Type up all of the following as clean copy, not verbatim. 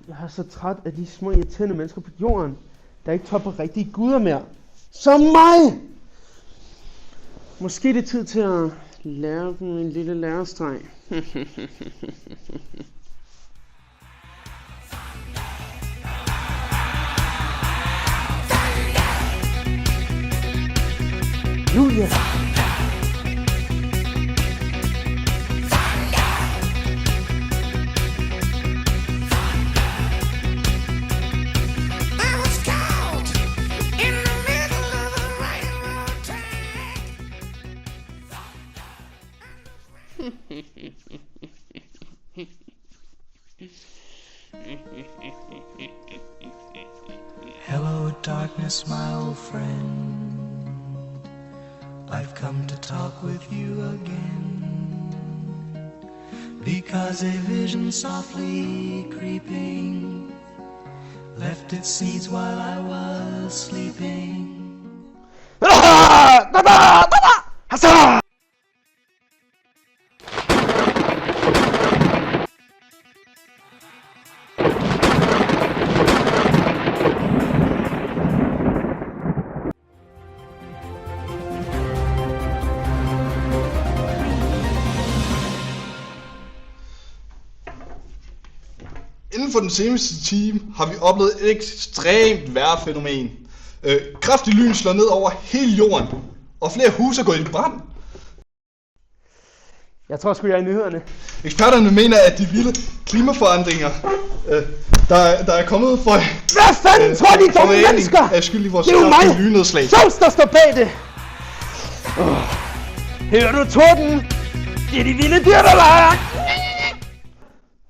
Jeg er så træt af de små irriterende mennesker på jorden, der ikke topper rigtige guder mere. Som mig! Måske det er tid til at lære dem en lille lærestreg. Julia! Hello, darkness, my old friend. I've come to talk with you again, because a vision softly creeping left its seeds while I was sleeping. Inden for den seneste time har vi oplevet et ekstremt vejrfænomen. Kraftig lyn slår ned over hele jorden, og flere huse er gået i brand. Jeg tror sgu, jeg er i nyhederne. Eksperterne mener, at de vilde klimaforandringer, der er kommet for... Hvad fanden tror de dumme mennesker? Er skyld i vores det er jo mig, lynnedslag. Sovs, der står bag det. Hører du torden? Det er de vilde dyr, der leger.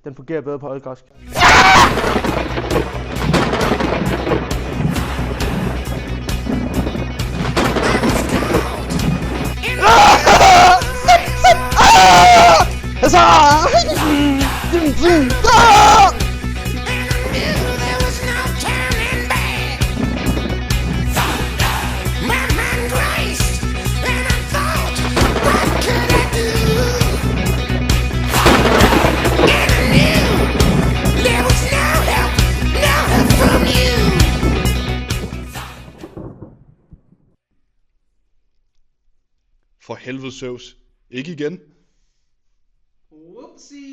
Den fungerer bedre på oldgræsk. For helvede, Zeus. Ikke igen. Whoopsie.